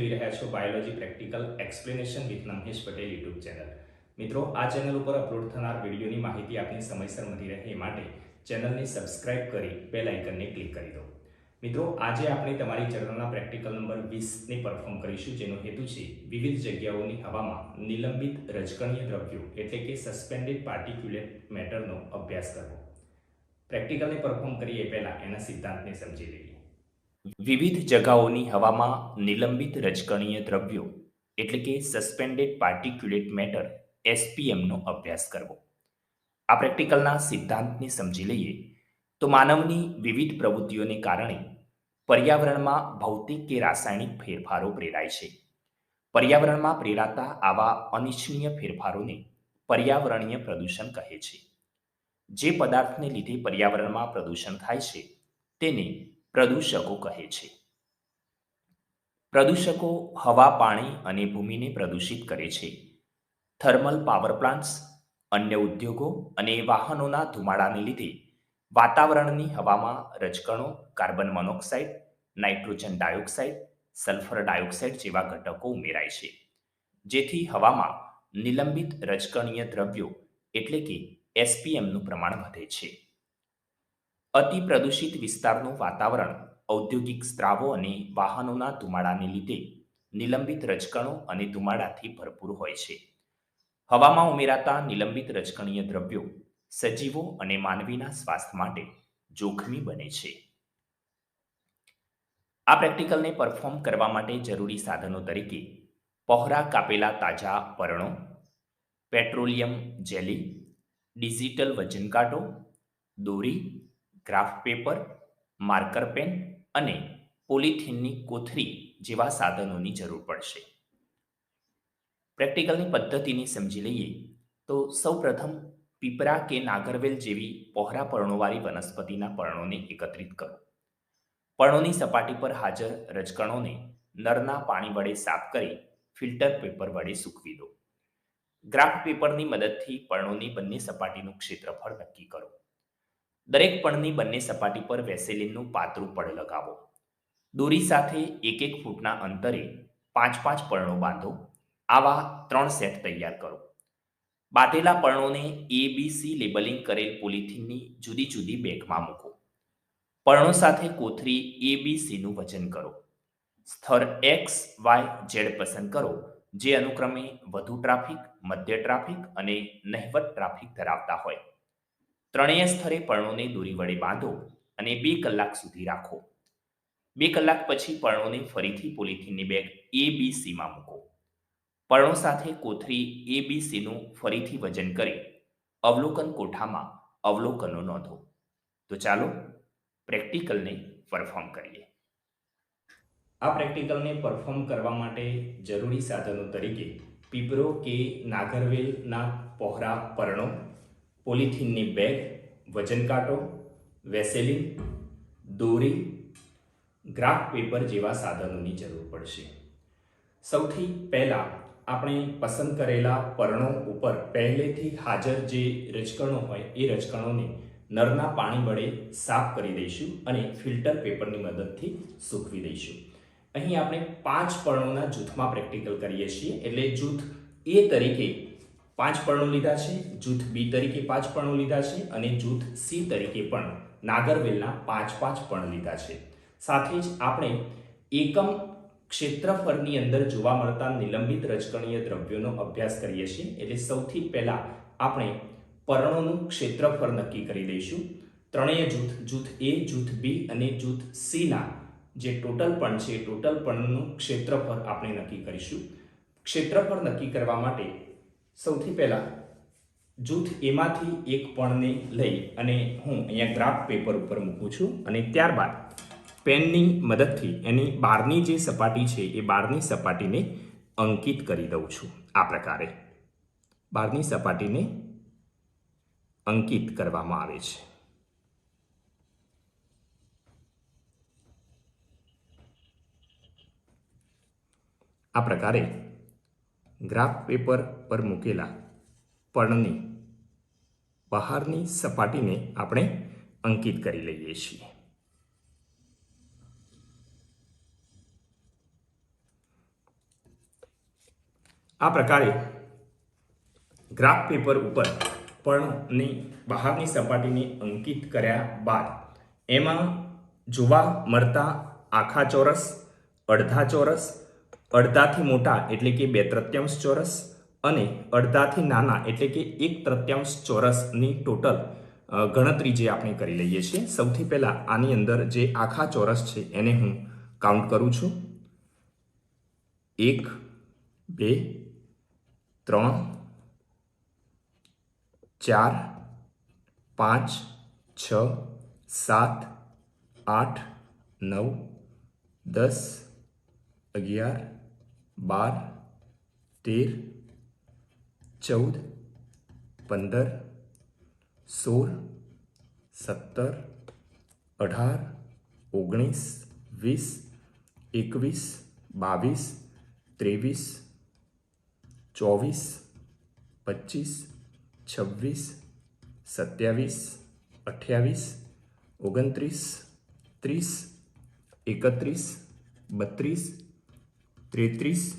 જોઈ રહ્યા છો biology practical explanation with Mahesh Patel YouTube channel. મિત્રો, આ ચેનલ ઉપર અપલોડ થનાર વિડીયોની માહિતી આપને સમયસર મળી રહે એ માટે ચેનલને સબસ્ક્રાઇબ કરી બેલ આઇકનને ક્લિક કરી દો। મિત્રો, આજે આપણે તમારી જર્નલના પ્રેક્ટિકલ નંબર 20 ને પરફોર્મ કરીશું, જેનો હેતુ છે વિવિધ જગ્યાઓની હવામાં નિલંબિત રજકણીય દ્રવ્યો એટલે કે સસ્પેન્ડેડ પાર્ટિક્યુલેટ મેટરનો અભ્યાસ કરવો। પ્રેક્ટિકલને પરફોર્મ કરીએ પહેલા એના સિદ્ધાંતને સમજી લઈએ। વિવિધ જગાઓની હવામાં નિલંબિત રજકણીય દ્રવ્યો એટલે કે સસ્પેન્ડેડ પાર્ટિક્યુલેટ મેટર એસપીએમનો અભ્યાસ કરવો। આ પ્રેક્ટિકલના સિદ્ધાંતને સમજી લઈએ તો માનવની વિવિધ પ્રવૃત્તિઓને કારણે પર્યાવરણમાં ભૌતિક કે રાસાયણિક ફેરફારો પ્રેરાય છે। પર્યાવરણમાં પ્રેરાતા આવા અનિચ્છનીય ફેરફારોને પર્યાવરણીય પ્રદૂષણ કહે છે। જે પદાર્થને લીધે પર્યાવરણમાં પ્રદૂષણ થાય છે તેને પ્રદૂષકો કહે છે। પ્રદૂષકો હવા, પાણી અને ભૂમિને પ્રદૂષિત કરે છે। થર્મલ પાવર પ્લાન્ટ્સ, અન્ય ઉદ્યોગો અને વાહનોના ધુમાડાને લીધે વાતાવરણની હવામાં રજકણો, carbon monoxide, nitrogen dioxide, sulphur dioxide જેવા ઘટકો ઉમેરાય છે, જેથી હવામાં નિલંબિત રજકણીય દ્રવ્યો એટલે કે એસપીએમનું પ્રમાણ વધે છે। અતિ પ્રદૂષિત વિસ્તારનું વાતાવરણ ઔદ્યોગિક સ્ત્રાવો અને વાહનોના ધુમાડાને લીધે નિલંબિત રજકણો અને ધુમાડાથી ભરપૂર હોય છે। હવામાં ઉમેરાતા નિલંબિત રજકણીય દ્રવ્યો સજીવો અને માનવીના સ્વાસ્થ્ય માટે જોખમી બને છે। આ પ્રેક્ટિકલને પરફોર્મ કરવા માટે જરૂરી સાધનો તરીકે પહોળા કાપેલા તાજા પર્ણો, પેટ્રોલિયમ જેલી, ડિજિટલ વજન કાંટો, દોરી, ગ્રાફ પેપર, માર્કર પેન અને પોલિથીનની કોથળી જેવા સાધનોની જરૂર પડશે। પ્રેક્ટિકલની પદ્ધતિને સમજી લઈએ તો સૌપ્રથમ પીપરા કે નાગરવેલ જેવી પહોળા પર્ણોવાળી વનસ્પતિના પર્ણોને એકત્રિત કરો। પર્ણોની સપાટી પર હાજર રજકણોને નળના પાણી વડે સાફ કરી ફિલ્ટર પેપર વડે સૂકવી દો। ગ્રાફ પેપરની મદદથી પર્ણોની બંને સપાટીનું ક્ષેત્રફળ નક્કી કરો। દરેક પર્ણની બંને સપાટી પર વેસેલિનનું પાતળું પડ લગાવો। દોરી સાથે 1-1 ફૂટના અંતરે 5-5 પર્ણો બાંધો। આવા 3 સેટ તૈયાર કરો। બાંધેલા પર્ણોને ABC લેબલિંગ કરેલ પોલિથીનની જુદી જુદી બેગમાં મૂકો। પર્ણો સાથે કોથળી ABCનું વજન કરો। સ્તર X, Y, Z પસંદ કરો, જે અનુક્રમે વધુ ટ્રાફિક, મધ્ય ટ્રાફિક અને નહિવત ટ્રાફિક ધરાવતા હોય। ત્રણેય સ્તરે પર્ણોને દોરી વડે બાંધો અને 2 કલાક સુધી રાખો। 2 કલાક પછી પર્ણોને ફરીથી પોલિથીનની બેગ ABCમાં મૂકો। પર્ણો સાથે કોથળી ABCનું ફરીથી વજન કરી અવલોકન કોઠામાં અવલોકનો નોંધો। તો ચાલો પ્રેક્ટિકલને પરફોર્મ કરીએ। આ પ્રેક્ટિકલને પરફોર્મ કરવા માટે જરૂરી સાધનો તરીકે પીપરો કે નાગરવેલના પહોળા પર્ણો, પોલિથીનની બેગ, વજન કાંટો, વેસેલિન, દોરી, ગ્રાફ પેપર જેવા સાધનોની જરૂર પડશે। સૌથી પહેલાં આપણે પસંદ કરેલા પર્ણો ઉપર પહેલેથી હાજર જે રજકણો હોય એ રજકણોને નળના પાણી વડે સાફ કરી દઈશું અને ફિલ્ટર પેપરની મદદથી સૂકવી દઈશું। અહીં આપણે 5 પર્ણોના જૂથમાં પ્રેક્ટિકલ કરીએ છીએ, એટલે જૂથ A તરીકે 5 પર્ણો લીધા છે, જૂથ B તરીકે 5 પર્ણો લીધા છે અને જૂથ C તરીકે પણ નાગરવેલના 5-5 પર્ણ લીધા છે। સાથે જ આપણે એકમ ક્ષેત્રફળની અંદર જોવા મળતા નિલંબિત રજકણીય દ્રવ્યોનો અભ્યાસ કરીએ છીએ, એટલે સૌથી પહેલા આપણે પર્ણોનું ક્ષેત્રફળ નક્કી કરી દઈશું। ત્રણેય જૂથ A, જૂથ B અને જૂથ C ના જે ટોટલ પર્ણ છે એ ટોટલ પર્ણનું ક્ષેત્રફળ આપણે નક્કી કરીશું। ક્ષેત્રફળ નક્કી કરવા માટે સૌથી પહેલા જૂથ એમાંથી એક પર્ણને લઈ અને હું અહીંયા ગ્રાફ પેપર ઉપર મૂકું છું અને ત્યારબાદ પેનની મદદથી એની બહારની જે સપાટી છે એ બહારની સપાટીને અંકિત કરી દઉં છું। આ પ્રકારે બહારની સપાટીને અંકિત કરવામાં આવે છે। આ પ્રકારે ગ્રાફ પેપર પર મૂકેલા પર્ણની બહારની સપાટીને આપણે અંકિત કરી લઈએ છીએ। આ પ્રકારે ગ્રાફ પેપર ઉપર પર્ણની બહારની સપાટીને અંકિત કર્યા બાદ એમાં જોવા મળતા આખા ચોરસ, અડધા ચોરસ, અડધાથી મોટા એટલે કે 2/3 ચોરસ અને અડધાથી નાના એટલે કે 1/3 ચોરસની ટોટલ ગણતરી જે આપણે કરી લઈએ છીએ. સૌથી પહેલા આની અંદર જે આખા ચોરસ છે એને હું કાઉન્ટ કરું છું. 1, 2, 3, 4, 5, 6, 7, 8, 9, 10, 11, 12, 13, 14, 15, 16, 17, 18, 19, 20, 21, 22, 23, 24, 25, 26, 27, 28, 29, 30, 31, 32, 33,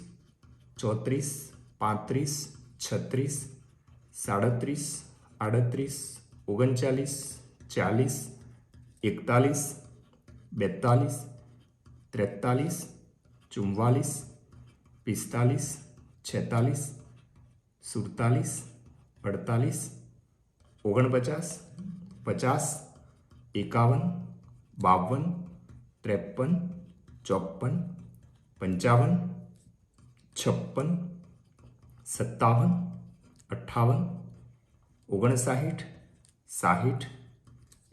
34, 35, 36, 37, 38, 39, 40, 41, 42, 43, 44, 45, 46, 47, 48, 49, 50, 51, 52, 53, 54, 55, 56, 57, 58, 59, 60,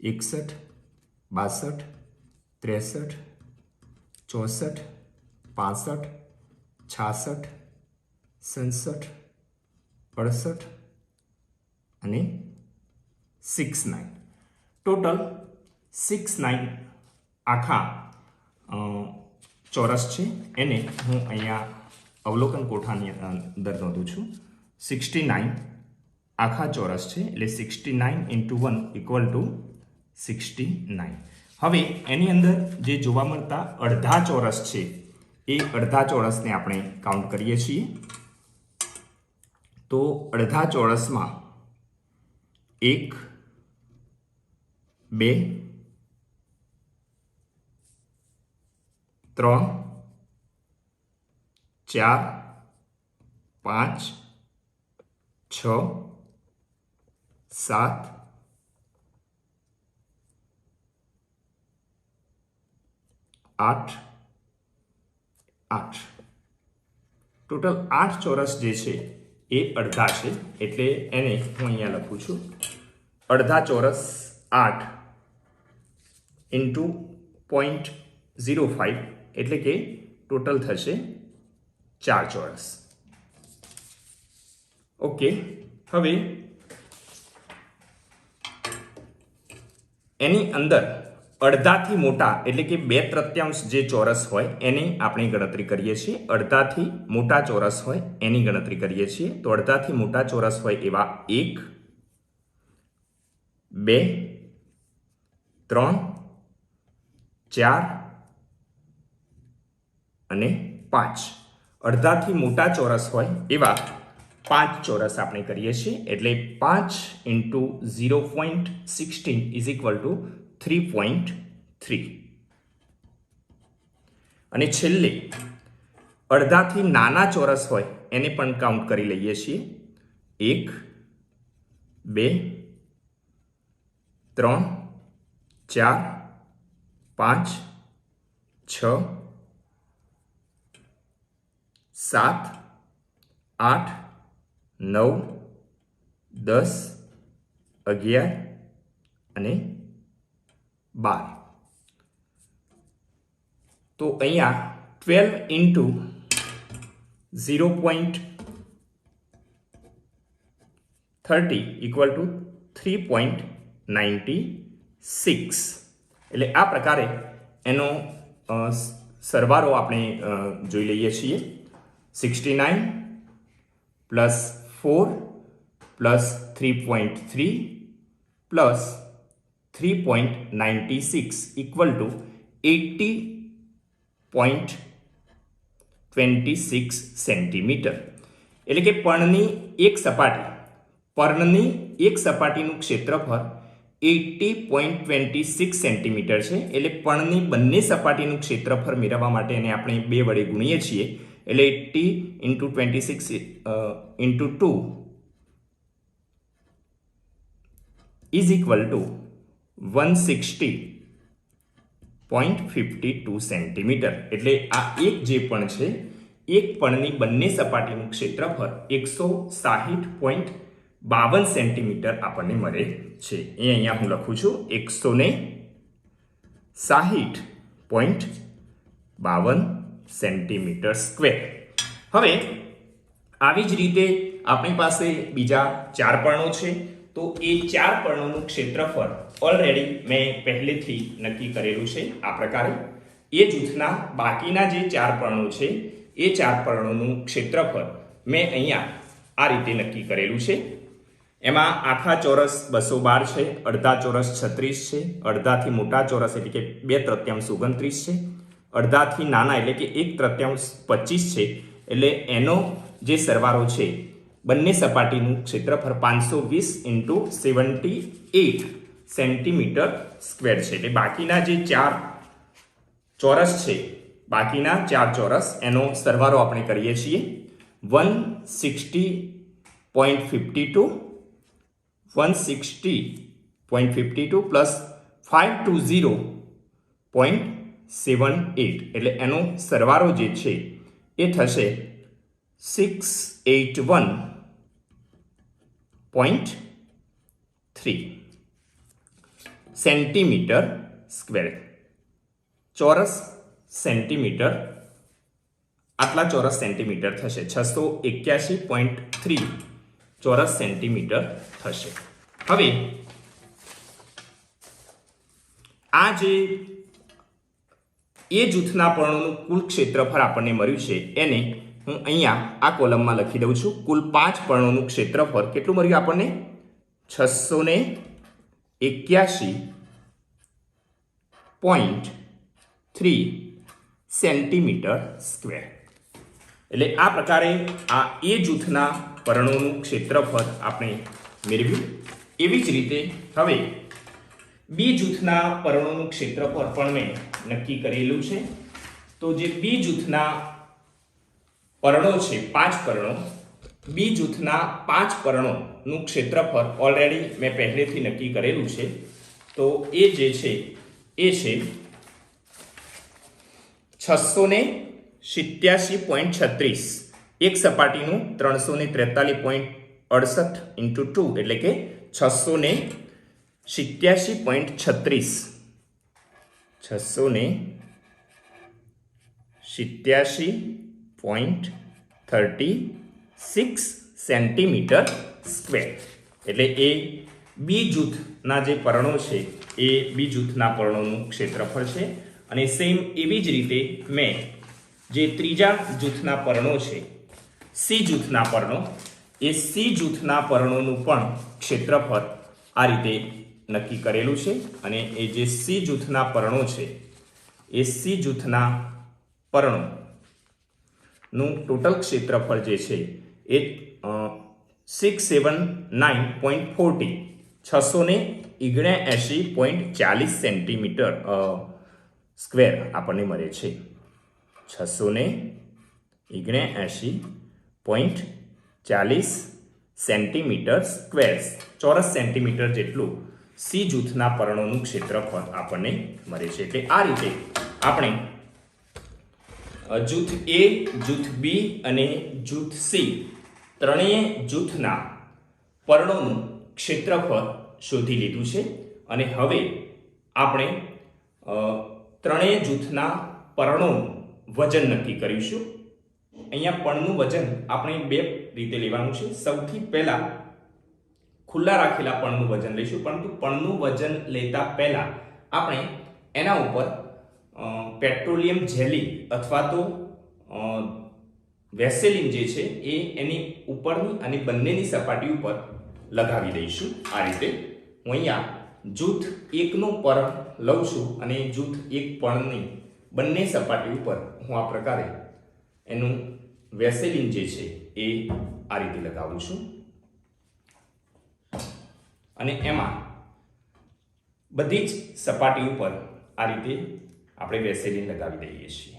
61, 62, 63, 64, 65, 66, 67, 68 અને 69. ટોટલ 69 આખા ચોરસ છે. એને હું અહીંયા અવલોકન કોઠાની અંદર નોંધું છું. 69 આખા ચોરસ છે એટલે 69 × 1 = 69. હવે એની અંદર જે જોવા મળતા અડધા ચોરસ છે એ અડધા ચોરસને આપણે કાઉન્ટ કરીએ છીએ. તો અડધા ચોરસમાં 1, 2, 3, 4, 5, 6, 7, 8, 8. ટોટલ 8 ચોરસ જે છે એ અડધા છે એટલે એને હું અહીંયા લખું છું. અડધા ચોરસ 8 × 0.05 એટલે કે ટોટલ થશે 4 ચોરસ. ઓકે, હવે એની અંદર અડધાથી મોટા એટલે કે 2/3 જે ચોરસ હોય એની આપણે ગણતરી કરીએ છીએ. અડધાથી મોટા ચોરસ હોય એની ગણતરી કરીએ છીએ. તો અડધાથી મોટા ચોરસ હોય એવા 1, 2, 3, 4 અને 5. અડધાથી મોટા ચોરસ હોય એવા 5 ચોરસ આપણે કરીએ છીએ. એટલે 5 × 0.16 = 3.3. અને છેલ્લે અડધાથી નાના ચોરસ હોય એને પણ કાઉન્ટ કરી લઈએ છીએ. 1, 2, 3, 4, 5, 6, 7, 8, 9, 10, 11 અને 12. તો અહીંયા 12 × 0.30 = 3.96. એટલે આ પ્રકારે એનો સરવાળો આપણે જોઈ લઈએ છીએ. 69 + 4 + 3.3 + 3.96 = 80.26 સેન્ટીમીટર. એટલે કે પર્ણની એક સપાટીનું ક્ષેત્રફળ 80.26 સેન્ટીમીટર છે. એટલે પર્ણની બંને સપાટીનું ક્ષેત્રફળ મેળવવા માટે એને આપણે 2 વડે ગુણીએ છીએ. એટલે 80 × 26 × 2 ઇઝ ઇક્વલ ટુ 160.52 સેન્ટીમીટર. એટલે આ એક જે પણ છે, એક પણની બંને સપાટીનું ક્ષેત્રફળ 160.52 સેન્ટીમીટર આપણને મળે છે. એ અહીંયા હું લખું છું 160.52 સેન્ટીમીટર સ્ક્વેર. હવે આવી જ રીતે આપણી પાસે બીજા 4 પર્ણો છે. તો એ 4 પર્ણોનું ક્ષેત્રફળ ઓલરેડી મેં પહેલેથી નક્કી કરેલું છે આ પ્રકારે. એ જૂથના બાકીના જે 4 પર્ણો છે એ 4 પર્ણોનું ક્ષેત્રફળ મેં અહીંયા આ રીતે નક્કી કરેલું છે. એમાં આખા ચોરસ 212 છે, અડધા ચોરસ 36 છે, અડધાથી મોટા ચોરસ એટલે કે 2/3 29 છે, અડધાથી નાના એટલે કે 1/3 25 છે. એટલે એનો જે સરવાળો છે બંને સપાટીનું ક્ષેત્રફળ 520 × 78 સેન્ટીમીટર સ્ક્વેર છે. એટલે બાકીના જે 4 ચોરસ છે, બાકીના 4 ચોરસ એનો સરવાળો આપણે કરીએ છીએ. 160.52 પ્લસ 520.78 એટલે એનો સરવાળો જે છે એ થશે 681.3 સેન્ટીમીટર સ્ક્વેર. ચોરસ સેન્ટીમીટર, આટલા ચોરસ સેન્ટીમીટર થશે. 681.3 ચોરસ સેન્ટીમીટર થશે. હવે આ જે એ જૂથના પર્ણોનું કુલ ક્ષેત્રફળ આપણને મળ્યું છે એને હું અહીંયા આ કોલમમાં લખી દઉં છું. કુલ 5 પર્ણોનું ક્ષેત્રફળ કેટલું મળ્યું આપણને? 681.3 સેન્ટીમીટર સ્ક્વેર. એટલે આ પ્રકારે આ એ જૂથના પર્ણોનું ક્ષેત્રફળ આપણે મેળવ્યું. એવી જ રીતે હવે બી જૂથના પર્ણોનું ક્ષેત્રફળ પણ મેં નક્કી કરેલું છે. તો જે બી જૂથના પર્ણો છે, 5 પર્ણો, બી જૂથના 5 પર્ણોનું ક્ષેત્રફળ ઓલરેડી મેં પહેલેથી નક્કી કરેલું છે. તો એ જે છે એ છે 687.36. એક સપાટીનું 343.68 × 2 એટલે કે 687.36 687.36 સેન્ટીમીટર સ્ક્વેર. એટલે એ બી જૂથના જે પર્ણો છે એ બી જૂથના પર્ણોનું ક્ષેત્રફળ છે. અને સેમ એવી જ રીતે મેં જે ત્રીજા જૂથના પર્ણો છે, સી જૂથના પર્ણો, એ સી જૂથના પર્ણોનું પણ ક્ષેત્રફળ આ રીતે નક્કી કરેલું છે. અને એ જે સી જૂથના પર્ણો છે એ સી જૂથના પર્ણોનું ટોટલ ક્ષેત્રફળ જે છે એ 679.40 679.40 સેન્ટીમીટર સ્ક્વેર આપણને મળે છે. 679.40 સેન્ટીમીટર સ્ક્વેર, ચોરસ સેન્ટીમીટર જેટલું સી જૂથના પર્ણોનું ક્ષેત્રફળ આપણને મળે છે. એટલે આ રીતે આપણે જૂથ એ, જૂથ બી અને જૂથ સી ત્રણેય જૂથના પર્ણોનું ક્ષેત્રફળ શોધી લીધું છે. અને હવે આપણે ત્રણેય જૂથના પર્ણોનું વજન નક્કી કરીશું. અહીંયા પર્ણનું વજન આપણે 2 રીતે લેવાનું છે. સૌથી પહેલા ખુલ્લા રાખેલા પર્ણનું વજન લઈશું, પરંતુ પર્ણનું વજન લેતા પહેલા આપણે એના ઉપર પેટ્રોલિયમ જેલી અથવા તો વેસેલિન જે છે એ એની ઉપરની અને બંનેની સપાટી ઉપર લગાવી દઈશું. આ રીતે હું અહીંયા જૂથ 1નું પર્ણ લઉં છું અને જૂથ 1 પર્ણની બંને સપાટી ઉપર હું આ પ્રકારે એનું વેસેલિન જે છે એ આ રીતે લગાવું છું અને એમાં બધી જ સપાટી ઉપર આ રીતે આપણે વેસેલિન લગાવી દઈએ છીએ.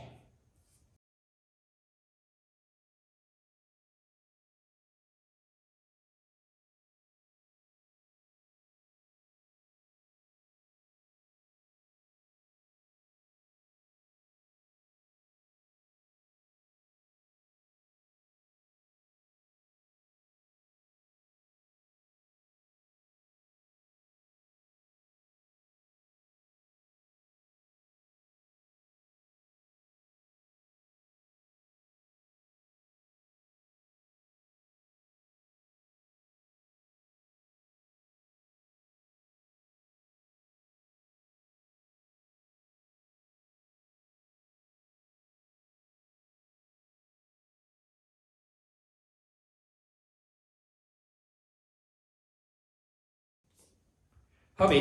હવે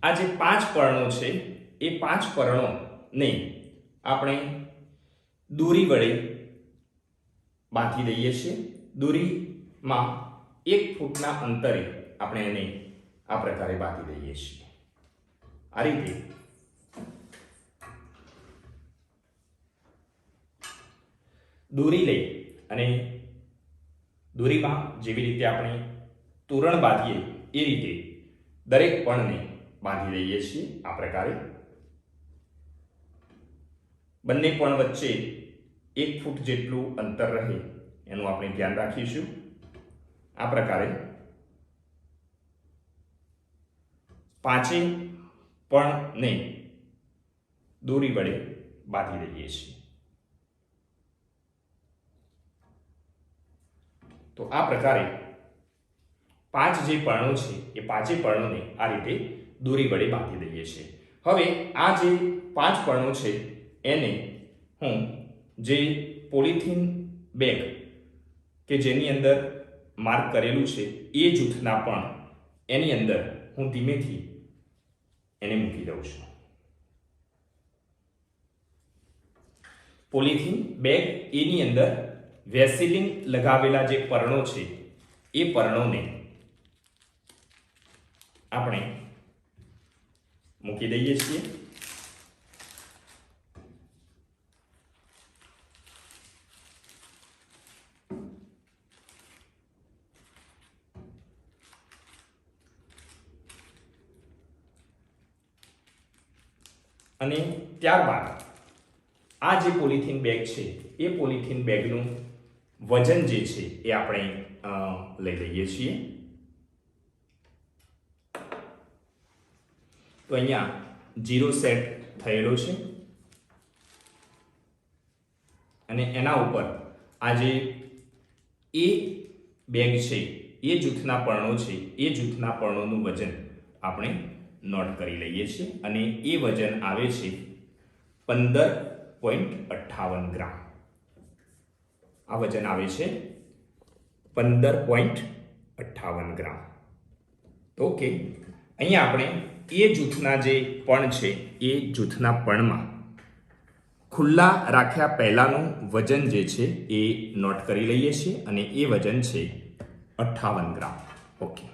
આ જે 5 પર્ણો છે એ 5 પર્ણોને આપણે દોરી વડે બાંધી દઈએ છીએ. દોરીમાં 1 ફૂટના અંતરે આપણે એને આ પ્રકારે બાંધી દઈએ છીએ. આ રીતે દોરી લઈ અને દોરીમાં જેવી રીતે આપણે તોરણ બાંધીએ એ રીતે દરેક પણને બાંધી દઈએ છીએ. આ પ્રકારે બંને પણ વચ્ચે 1 ફૂટ જેટલું અંતર રહે એનું આપણે ધ્યાન રાખીશું. આ પ્રકારે 5 પણને દોરી વડે બાંધી દઈએ છીએ. તો આ પ્રકારે 5 જે પર્ણો છે એ 5 પર્ણોને આ રીતે દોરી વડે બાંધી દઈએ છીએ. હવે આ જે 5 પર્ણો છે એને હું જે પોલિથીન બેગ કે જેની અંદર માર્ક કરેલું છે એ જૂથના પણ એની અંદર હું ધીમેથી એને મૂકી દઉં છું. પોલિથીન બેગ એની અંદર વેસેલિન લગાવેલા જે પર્ણો છે એ પર્ણોને આપણે મૂકી દઈએ છીએ. અને ત્યારબાદ આ જે પોલિથીન બેગ છે એ પોલિથીન બેગનું વજન જે છે એ આપણે લઈ લઈએ છીએ. તો અહીંયા 0 સેટ થયેલો છે અને એના ઉપર આ જે એ બેગ છે એ જૂથના પર્ણો છે એ જૂથના પર્ણોનું વજન આપણે નોટ કરી લઈએ છીએ અને એ વજન આવે છે 15.58 ગ્રામ. આ વજન આવે છે 15.58 ગ્રામ. ઓકે, અહીંયા આપણે એ જૂથના જે પર્ણ છે એ જૂથના પર્ણમાં ખુલ્લા રાખ્યા પહેલાનું વજન જે છે એ નોટ કરી લઈએ છીએ અને એ વજન છે 58 ગ્રામ. ઓકે,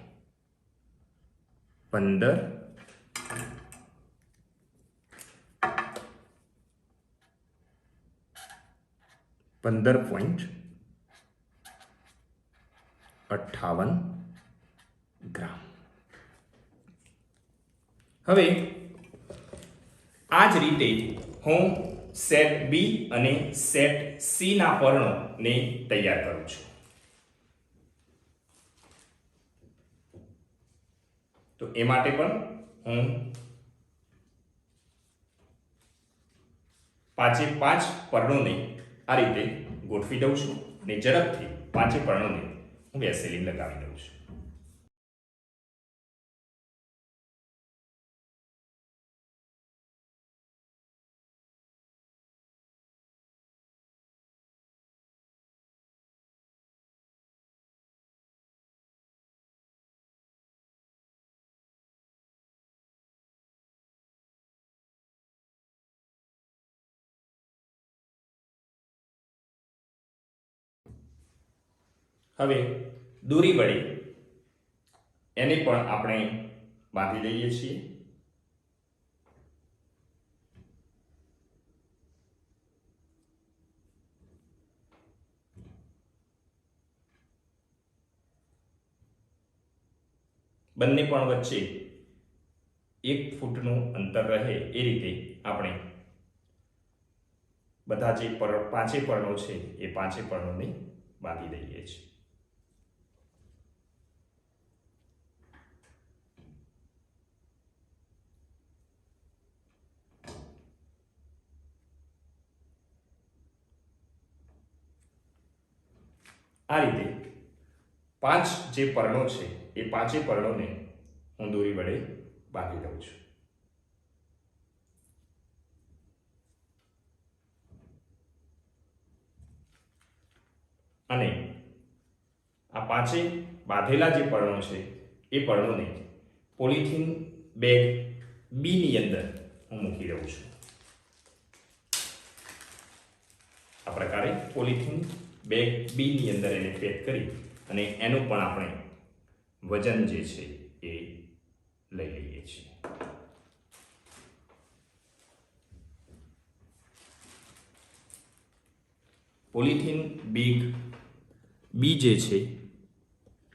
15.58 ગ્રામ. હવે આ જ રીતે હું સેટ બી અને સેટ સી ના પર્ણોને તૈયાર કરું છું. તો એ માટે પણ હું 5 પર્ણોને આ રીતે ગોઠવી દઉં છું અને ઝડપથી 5 પર્ણોને હું વેસેલિન લગાવી દઉં છું. હવે દોરી વડે એને પણ આપણે બાંધી લઈએ છીએ. બંને પણ વચ્ચે 1 ફૂટનું અંતર રહે એ રીતે આપણે બધા જે પાંચે પર્ણો છે એ પાંચે પર્ણોને બાંધી દઈએ છીએ. આ રીતે 5 જે પર્ણો છે એ પાંચે પર્ણોને હું દોરી વડે બાંધી દઉં છું. અને આ પાંચે બાંધેલા જે પર્ણો છે એ પર્ણોને પોલિથીન બેગ બી ની અંદર હું મૂકી દઉં છું. આ પ્રકારે પોલિથીન બેગ બી ની અંદર એને પેક કરી અને એનું પણ આપણે વજન જે છે એ લઈ લઈએ છીએ. પોલિથીન બેગ બી જે છે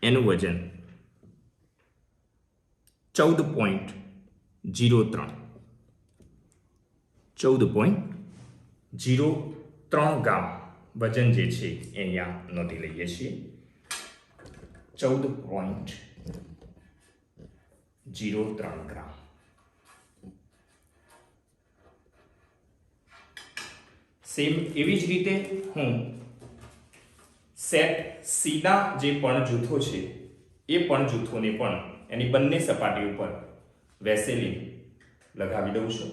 એનું વજન 14.03 ગ્રામ વજન જે છે એ અહીંયા નોંધી લઈએ છીએ. 14.03 ગ્રામ. સેમ એવી જ રીતે હું સેટ સીના જે પણ જૂથો છે એ પણ જૂથોને પણ એની બંને સપાટી ઉપર વેસેલિન લગાવી દઉં છું.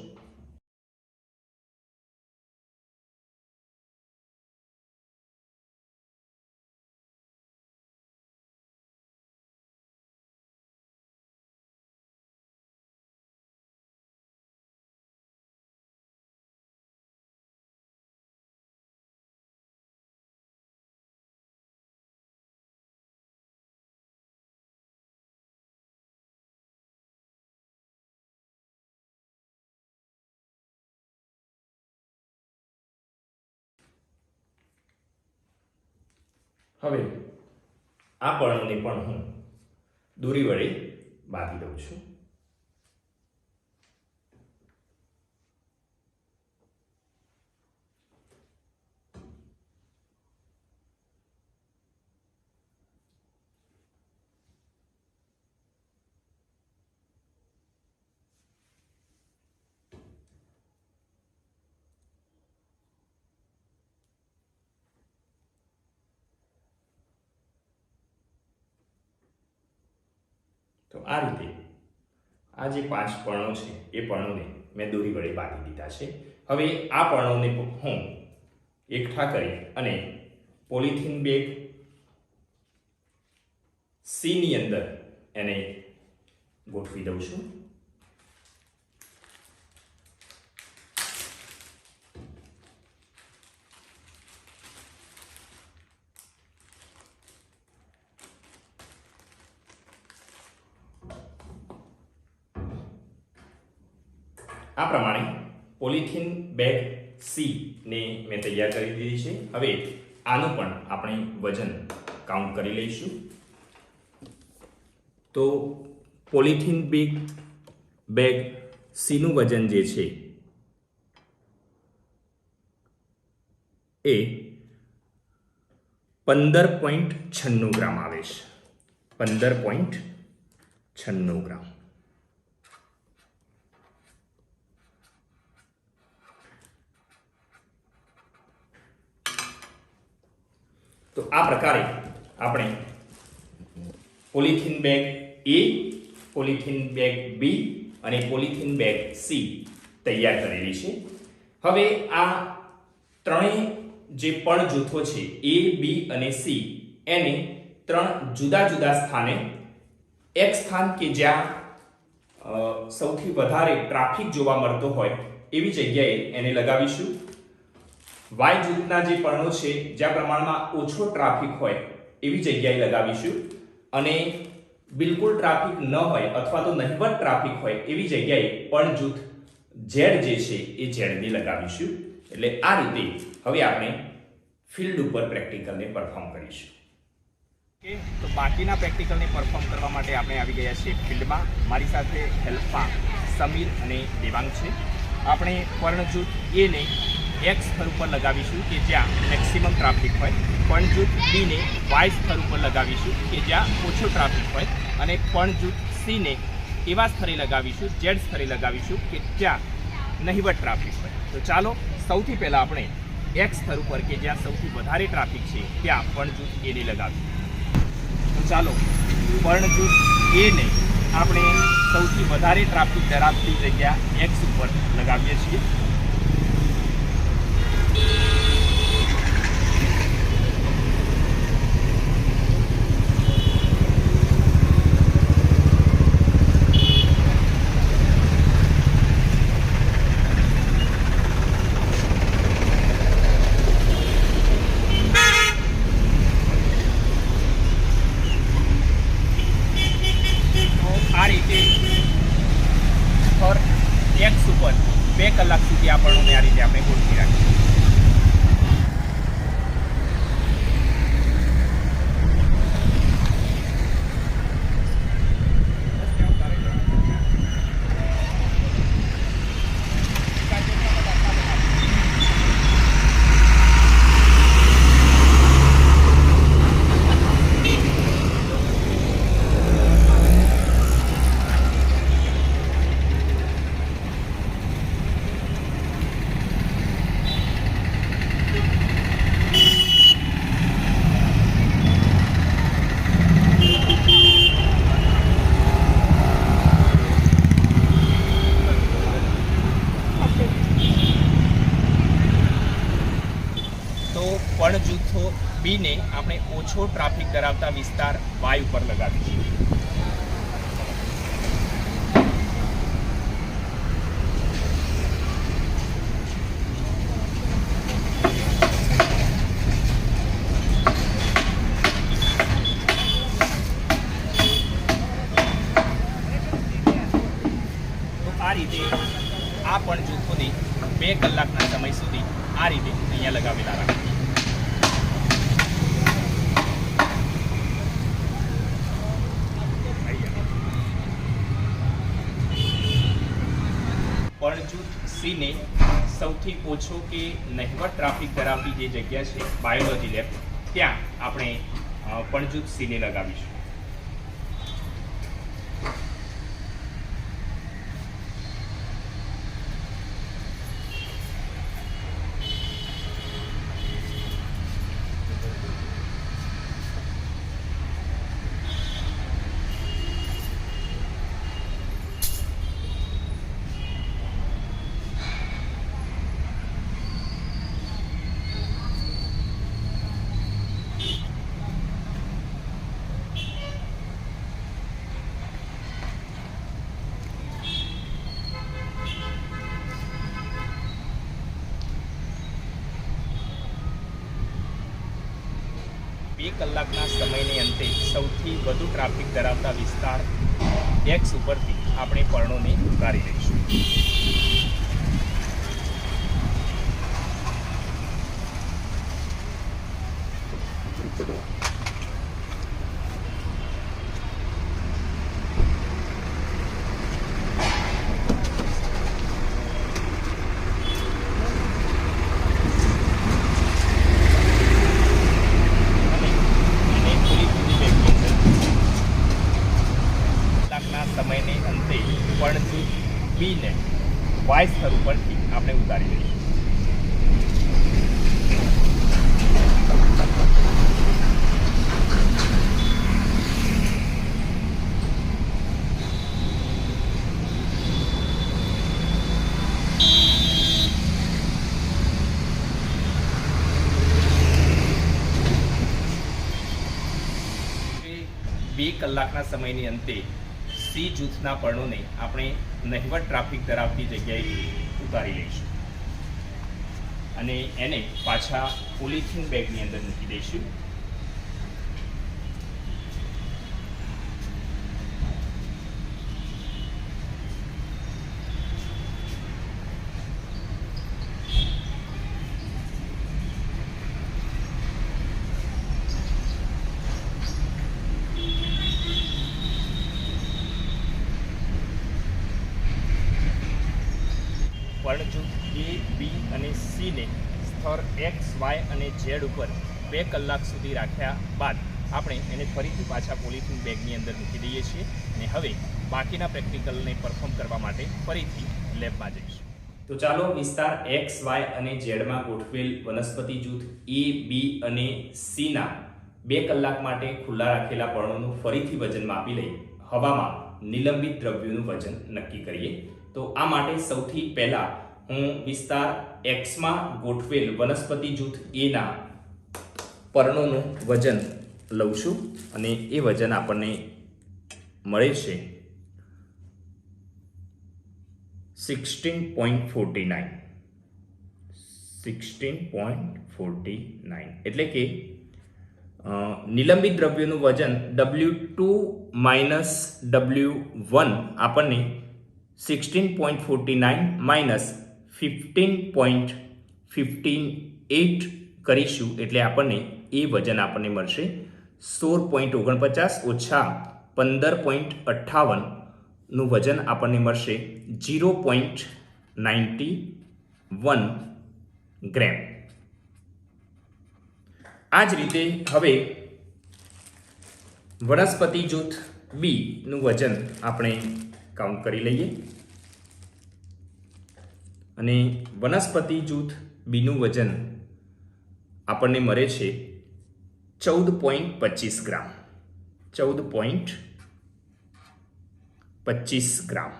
હવે આ પર્ણોને પણ હું દોરી વડે બાંધી દઉં છું. તો આ રીતે આ જે 5 પર્ણો છે એ પર્ણોને મેં દોરી વડે બાંધી દીધા છે. હવે આ પર્ણોને હું એકઠા કરી અને પોલિથીન બેગ સી ની અંદર એને ગોઠવી દઉં છું. આ પ્રમાણે પોલિથીન બેગ સી ને મેં તૈયાર કરી દીધી છે. હવે આનું પણ આપણે વજન કાઉન્ટ કરી લઈશું. તો પોલિથીન બેગ સી નું વજન જે છે એ 15.96 ગ્રામ આવે છે. 15.96 ગ્રામ. તો આ પ્રકારે આપણે પોલિથીન બેગ એ, પોલિથીન બેગ બી અને પોલિથીન બેગ સી તૈયાર કરેલી છે. હવે આ ત્રણેય જે પણ જૂથો છે એ, બી અને સી એને 3 જુદા જુદા સ્થાને, એક સ્થાન કે જ્યાં સૌથી વધારે ટ્રાફિક જોવા મળતો હોય એવી જગ્યાએ એને લગાવીશું. વાય જૂથના જે પર્ણો છે જ્યાં પ્રમાણમાં ઓછો ટ્રાફિક હોય એવી જગ્યાએ લગાવીશું અને બિલકુલ ટ્રાફિક ન હોય અથવા તો નહિવત ટ્રાફિક હોય એવી જગ્યાએ પણ જૂથ ઝેડ જે છે એ ઝેડને લગાવીશું. એટલે આ રીતે હવે આપણે ફિલ્ડ ઉપર પ્રેક્ટિકલને પરફોર્મ કરીશું. ઓકે, તો બાકીના પ્રેક્ટિકલને પરફોર્મ કરવા માટે આપણે આવી ગયા છીએ ફિલ્ડમાં. મારી સાથે હેલ્પમાં સમીર અને દેવાંગ છે. આપણે પર્ણ જૂથ એ ને એક્સ સ્થળ ઉપર લગાવીશું કે જ્યાં મેક્સિમમ ટ્રાફિક હોય, પર્ણ જૂથ બી ને વાય સ્થળ ઉપર લગાવીશું કે જ્યાં ઓછો ટ્રાફિક હોય, અને પર્ણ જૂથ સી ને એવા સ્થળે લગાવીશું, ઝેડ સ્થળે લગાવીશું કે જ્યાં નહિવત ટ્રાફિક હોય. તો ચાલો સૌથી પહેલાં આપણે એક્સ સ્થળ ઉપર કે જ્યાં સૌથી વધારે ટ્રાફિક છે ત્યાં પર્ણ જૂથ એને લગાવીએ. તો ચાલો પર્ણ જૂથ એને આપણે સૌથી વધારે ટ્રાફિક ધરાવતી જગ્યા એક્સ ઉપર લગાવીએ છીએ. એક્સ ઉપર 2 કલાક સુધી આ પર્ણોને આ રીતે આપણે ગોઠવી રાખીએ. પર્ણ જૂથો બીને આપણે ઓછો ટ્રાફિક ધરાવતા વિસ્તાર વાય ઉપર લગાવીશું. તો આ રીતે આ પણ જૂથોને 2 કલાકના સમય સુધી આ રીતે અહીંયા લગાવેલા રાખીએ. પર્ણ જૂથ સીને સૌથી ઓછો કે નહિવત ટ્રાફિક ધરાવતી જે જગ્યા છે બાયોલોજી લેબ, ત્યાં આપણે પર્ણ જૂથ સીને લગાવીશું. કલાકના સમયને અંતે સૌથી વધુ ટ્રાફિક ધરાવતા વિસ્તાર એક્સ ઉપરથી આપણે પર્ણોને ઉતારી લઈશું. સમયને અંતે પર્ણ જૂથ બીને વાય સ્થળ ઉપરથી આપણે ઉતારી લઈશું. બે કલાકના સમયની અંતે સી જૂથના પર્ણોને આપણે નહિવત ટ્રાફિક ધરાવતી જગ્યાએ ઉતારી લઈશું અને એને પાછા પોલિથીન બેગની અંદર મૂકી દઈશું. સીને સ્તર એક્સ વાય અને ઝેડ ઉપર 2 કલાક સુધી રાખ્યા બાદ આપણે એને ફરીથી પાછા પોલિથીન બેગની અંદર મૂકી દઈએ છીએ અને હવે બાકીના પ્રેક્ટિકલને પરફોર્મ કરવા માટે ફરીથી લેબમાં જઈશું. તો ચાલો વિસ્તાર એક્સ વાય અને ઝેડમાં ગોઠવેલ વનસ્પતિ જૂથ એ બી અને સીના 2 કલાક માટે ખુલ્લા રાખેલા પર્ણોનું ફરીથી વજન માપી લઈ હવામાં નિલંબિત દ્રવ્યોનું વજન નક્કી કરીએ. તો આ માટે સૌથી પહેલા હું વિસ્તાર એક્સમાં ગોઠવેલ વનસ્પતિ જૂથ એના પર્ણોનું વજન લઉં છું અને એ વજન આપણને મળે છે 16.49 એટલે કે નિલંબિત દ્રવ્યોનું વજન W2 માઇનસ W1 આપણને 16.49 માઇનસ 15.158 કરીશું એટલે આપણને એ વજન આપણને મળશે 16.49 ઓછા 15.58 નું વજન આપણને મળશે 0.91 ગ્રેમ. આ જ રીતે હવે વનસ્પતિ જૂથ બી નું વજન આપણે કાઉન્ટ કરી લઈએ અને વનસ્પતિ જૂથ બીનું વજન આપણને મળે છે 14.25 ગ્રામ. 14.25 ગ્રામ.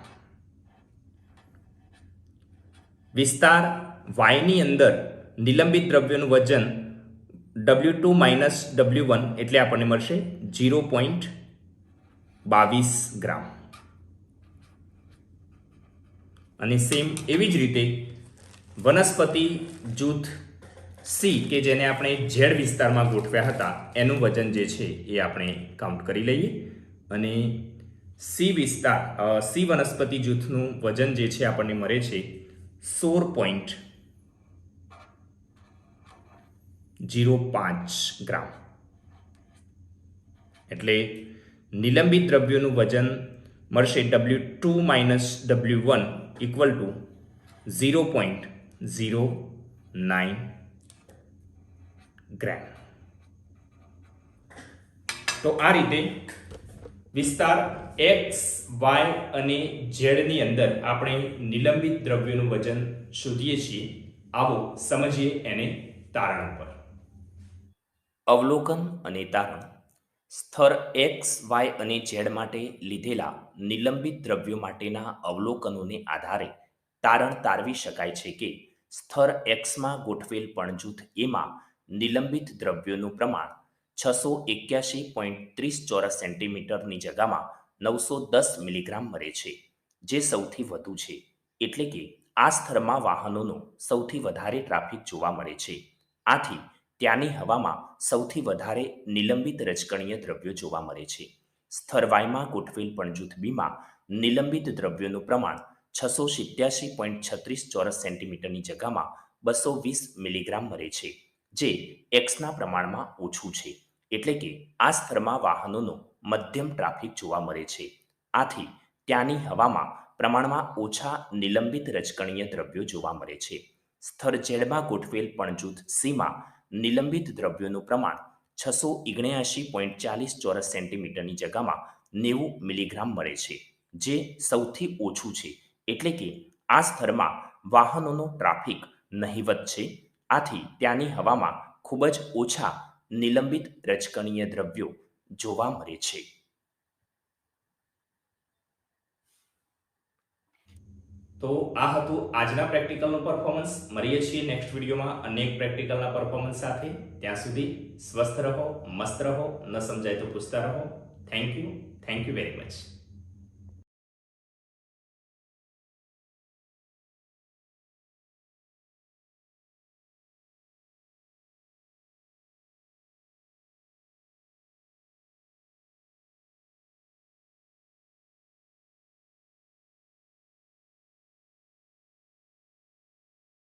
વિસ્તાર વાયની અંદર નિલંબિત દ્રવ્યોનું વજન W2 માઇનસ W1 એટલે આપણને મળશે 0.22 ગ્રામ. અને સેમ એવી જ રીતે વનસ્પતિ જૂથ સી કે જેને આપણે ઝેડ વિસ્તારમાં ગોઠવ્યા હતા એનું વજન જે છે એ આપણે કાઉન્ટ કરી લઈએ અને સી વનસ્પતિ જૂથનું વજન જે છે આપણને મળે છે 16.05 ગ્રામ. એટલે નિલંબિત દ્રવ્યોનું વજન મળશે W2 minus W1 equal to 0.09 ગ્રામ. તો આ રીતે વિસ્તાર એક્સ વાય અને ઝેડની અંદર આપણે નિલંબિત દ્રવ્યોનું વજન શોધીએ છીએ. આવો સમજીએ એને તારણ પર. અવલોકન અને તારણ. સ્તર એક્સ વાય અને ઝેડ માટે લીધેલા નિલંબિત દ્રવ્યો માટેના અવલોકનોને આધારે તારણ તારવી શકાય છે કે સ્તર એક્સમાં ગોઠવેલ પણજૂથ એમાં નિલંબિત દ્રવ્યોનું પ્રમાણ 681.30 ચોરસ સેન્ટીમીટરની જગામાં 910 મિલીગ્રામ મળે છે, જે સૌથી વધુ છે. એટલે કે આ સ્તરમાં વાહનોનો સૌથી વધારે ટ્રાફિક જોવા મળે છે. આથી ત્યાંની હવામાં સૌથી વધારે નિલંબિત રજકણીય દ્રવ્યો જોવા મળે છે. સ્તર વાયમાં ગોઠવેલ પણજૂથ બીમાં નિલંબિત દ્રવ્યોનું પ્રમાણ 687.36 ચોરસ સેન્ટીમીટરની જગામાં 220 મિલીગ્રામ મળે છે, જે એક્સના પ્રમાણમાં ઓછું છે. એટલે કે આ સ્તરમાં વાહનોનો મધ્યમ ટ્રાફિક જોવા મળે છે. આથી ત્યાંની હવામાં પ્રમાણમાં ઓછા નિલંબિત રજકણીય દ્રવ્યો જોવા મળે છે. સ્તર ઝેડમાં ગોઠવેલ પણજૂથ સીમાં નિલંબિત દ્રવ્યોનું પ્રમાણ 679.40 ચોરસ સેન્ટીમીટરની જગામાં 90 મિલીગ્રામ મળે છે, જે સૌથી ઓછું છે. એટલે કે આ સ્તરમાં વાહનોનો ટ્રાફિક નહિવત છે. આથી ત્યાંની હવામાં ખૂબ જ ઓછા નિલંબિત રજકણીય દ્રવ્યો જોવા મળે છે. તો આ હતું આજના પ્રેક્ટિકલનું પરફોર્મન્સ. મળીએ છીએ નેક્સ્ટ વિડીયોમાં અનેક પ્રેક્ટિકલના પરફોર્મન્સ સાથે. ત્યાં સુધી સ્વસ્થ રહો, મસ્ત રહો, ન સમજાય તો પૂછતા રહો. Thank you very much.